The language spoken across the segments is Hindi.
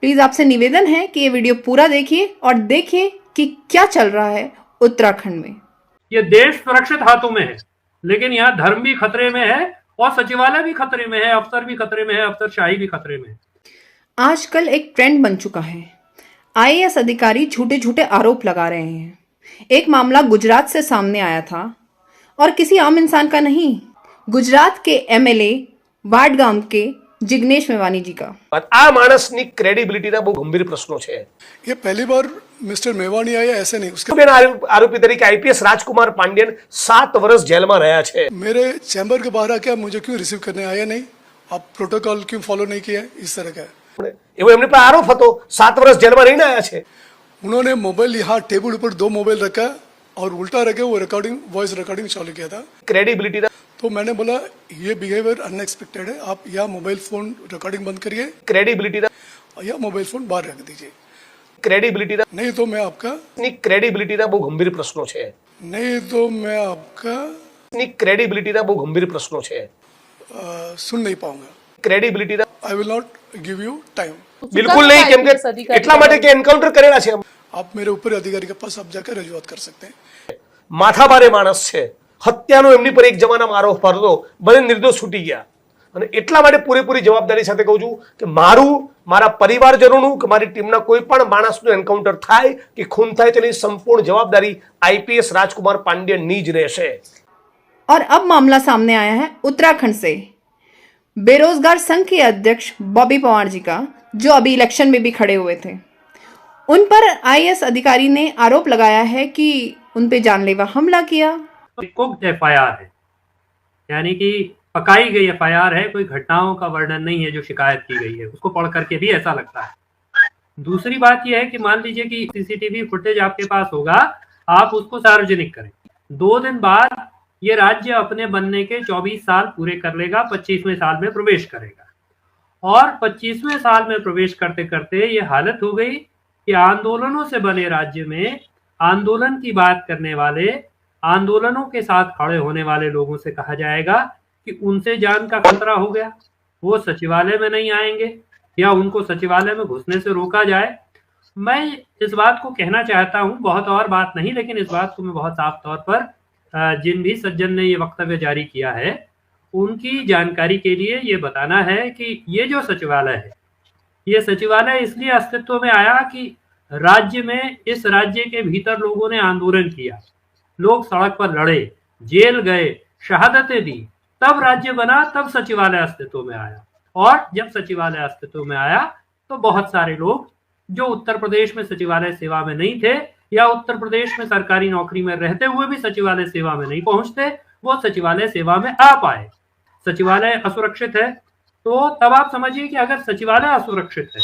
प्लीज आपसे निवेदन है कि ये वीडियो पूरा देखिए और देखिए कि क्या चल रहा है उत्तराखंड में। ये देश सुरक्षित हाथों में है, लेकिन यहाँ धर्म भी खतरे में है और सचिवालय भी खतरे में है, अफसर भी खतरे में है, अफसरशाही भी खतरे में है। आजकल एक ट्रेंड बन चुका है। आईएएस अधिकारी झूठे झूठे आरोप लगा रहे हैं। एक मामला गुजरात से सामने आया था और किसी आम इंसान का नहीं, गुजरात के एमएलए वाडगाम के जिग्नेश मेवानी जी का। आ मानसनी क्रेडिबिलिटीना बहुत गंभीर प्रश्नों છે। ये पहली बार मिस्टर मेवानी आया ऐसे नहीं, उसके आरोपी तरीके आईपीएस राजकुमार पांड्यन 7 वर्ष जेल में रहा है। मेरे चैम्बर के बाहर आके आप मुझे क्यों रिसीव करने आया नहीं, आप प्रोटोकॉल क्यों फॉलो नहीं किया, इस तरह का एवं एमने पर आरोप હતો 7 वर्ष जेल में रहीने आया છે। उन्होंने मोबाइल यहाँ टेबल ऊपर 2 मोबाइल रखा और उल्टा रखे वो रिकॉर्डिंग वॉइस रिकॉर्डिंग चालू किया था। क्रेडिबिलिटी तो मैंने बोला ये बिहेवियर अनएक्सपेक्टेड है, आप या मोबाइल फोन रिकॉर्डिंग बंद करिए, क्रेडिबिलिटी या मोबाइल फोन बाहर रख दीजिए, क्रेडिबिलिटी नहीं तो मैं आपका क्रेडिबिलिटीना बहुत गंभीर प्रश्नों છે। नहीं तो मैं आपका क्रेडिबिलिटीना बहुत गंभीर प्रश्नों છે। सुन नहीं पाऊंगा। Credibility I will not give you time. बिल्कुल नहीं, केम के એટલા માટે કે એન્કાઉન્ટર કરેલા છે। आप मेरे ऊपर अधिकारी के पास आप जाकर रजूआत कर सकते हैं। માથાભારે માણસ છે, હત્યાનો એમની પર એક જમાનામાં આરોપ હતો, બધે નિર્દોષ છૂટી ગયા અને એટલા માટે પૂરેપૂરી જવાબદારી સાથે કહું છું કે મારું, મારા પરિવારજનોનું કે મારી ટીમના કોઈ પણ માણસનું એન્કાઉન્ટર થાય કે ખૂન થાય તેની સંપૂર્ણ જવાબદારી આઈપીએસ રાજકુમાર પાંડ્યનની જ રહેશે। और अब मामला सामने आया है उत्तराखंड से बेरोजगार संघ के अध्यक्ष बॉबी पवार जी का, जो अभी इलेक्शन में भी खड़े हुए थे। उन पर आईएएस अधिकारी ने आरोप लगाया है कि उन पे जानलेवा हमला किया। कुक्ड एफआईआर है, यानी कि पकाई गई एफआईआर है, कोई घटनाओं का वर्णन नहीं है जो शिकायत की गई है। उसको पढ़ करके भी ऐसा लगता है। दूसरी बात यह है कि मान लीजिए कि सीसीटीवी फुटेज आपके पास होगा, आप उसको सार्वजनिक करें, 2 दिन बाद ये राज्य अपने बनने के 24 साल पूरे कर लेगा, 25वें साल में प्रवेश करेगा और 25वें साल में प्रवेश करते करते ये हालत हो गई कि आंदोलनों से बने राज्य में आंदोलन की बात करने वाले, आंदोलनों के साथ खड़े होने वाले लोगों से कहा जाएगा कि उनसे जान का खतरा हो गया, वो सचिवालय में नहीं आएंगे या उनको सचिवालय में घुसने से रोका जाए। मैं इस बात को कहना चाहता हूं, बहुत और बात नहीं, लेकिन इस बात को मैं बहुत साफ तौर पर जिन भी सज्जन ने ये वक्तव्य जारी किया है उनकी जानकारी के लिए ये बताना है कि ये जो सचिवालय है, ये सचिवालय इसलिए अस्तित्व में आया कि राज्य में, इस राज्य के भीतर लोगों ने आंदोलन किया, लोग सड़क पर लड़े, जेल गए, शहादतें दी, तब राज्य बना, तब सचिवालय अस्तित्व में आया। और जब सचिवालय अस्तित्व में आया तो बहुत सारे लोग जो उत्तर प्रदेश में सचिवालय सेवा में नहीं थे या उत्तर प्रदेश में सरकारी नौकरी में रहते हुए भी सचिवालय सेवा में नहीं पहुंचते, वो सचिवालय सेवा में आ पाए। सचिवालय असुरक्षित है तो तब आप समझिए कि अगर सचिवालय असुरक्षित है,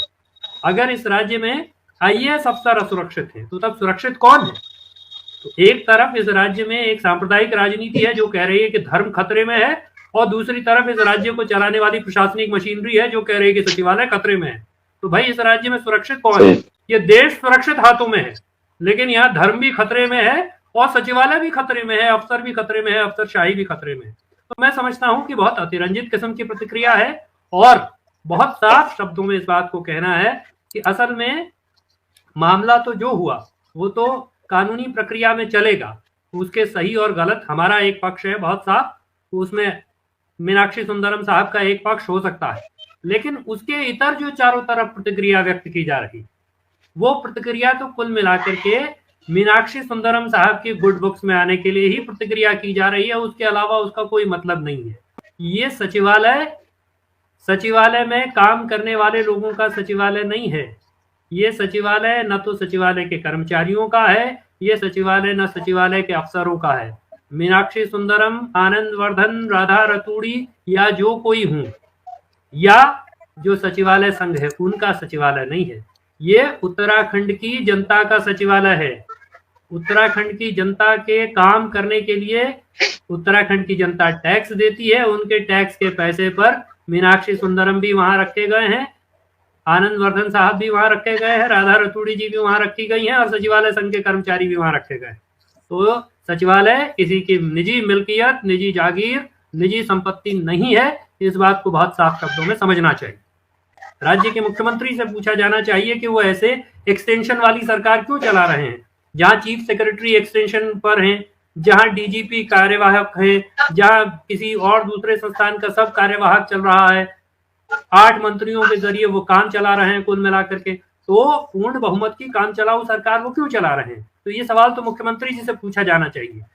अगर इस राज्य में आईएएस अफसर असुरक्षित है, तो तब सुरक्षित कौन है? तो एक तरफ इस राज्य में एक सांप्रदायिक राजनीति है जो कह रही है कि धर्म खतरे में है, और दूसरी तरफ इस राज्य को चलाने वाली प्रशासनिक मशीनरी है जो कह रही है कि सचिवालय खतरे में है। तो भाई इस राज्य में सुरक्षित कौन है? ये देश सुरक्षित हाथों में है, लेकिन यहाँ धर्म भी खतरे में है और सचिवालय भी खतरे में है, अफसर भी खतरे में है, अफसरशाही भी खतरे में है। तो मैं समझता हूं कि बहुत अतिरंजित किस्म की प्रतिक्रिया है और बहुत साफ शब्दों में इस बात को कहना है कि असल में मामला तो जो हुआ वो तो कानूनी प्रक्रिया में चलेगा, उसके सही और गलत हमारा एक पक्ष है बहुत साफ, उसमें मीनाक्षी सुंदरम साहब का एक पक्ष हो सकता है, लेकिन उसके इतर जो चारों तरफ प्रतिक्रिया व्यक्त की जा रही, वो प्रतिक्रिया तो कुल मिलाकर के मीनाक्षी सुंदरम साहब की गुड बुक्स में आने के लिए ही प्रतिक्रिया की जा रही है, उसके अलावा उसका कोई मतलब नहीं है। ये सचिवालय में काम करने वाले लोगों का सचिवालय नहीं है, ये सचिवालय न तो सचिवालय के कर्मचारियों का है, ये सचिवालय न सचिवालय के अफसरों का है। मीनाक्षी सुंदरम, आनंद वर्धन, राधा रतूड़ी या जो कोई हूं, या जो सचिवालय संघ है, उनका सचिवालय नहीं है। ये उत्तराखंड की जनता का सचिवालय है। उत्तराखंड की जनता के काम करने के लिए उत्तराखंड की जनता टैक्स देती है, उनके टैक्स के पैसे पर मीनाक्षी सुंदरम भी वहां रखे गए हैं, आनंद वर्धन साहब भी वहां रखे गए हैं, राधा रतूड़ी जी भी वहां रखी गई हैं और सचिवालय संघ के कर्मचारी भी वहां रखे गए। तो सचिवालय किसी की निजी मिल्कियत, निजी जागीर, निजी संपत्ति नहीं है। इस बात को बहुत साफ शब्दों में समझना चाहिए। राज्य के मुख्यमंत्री से पूछा जाना चाहिए कि वो ऐसे एक्सटेंशन वाली सरकार क्यों चला रहे हैं, जहां चीफ सेक्रेटरी एक्सटेंशन पर हैं, जहां डीजीपी कार्यवाहक है, जहां किसी और दूसरे संस्थान का सब कार्यवाहक चल रहा है, 8 मंत्रियों के जरिए वो काम चला रहे हैं कुल मिलाकर के। तो पूर्ण बहुमत की काम चलाऊ सरकार वो क्यों चला रहे हैं? तो ये सवाल तो मुख्यमंत्री जी से पूछा जाना चाहिए।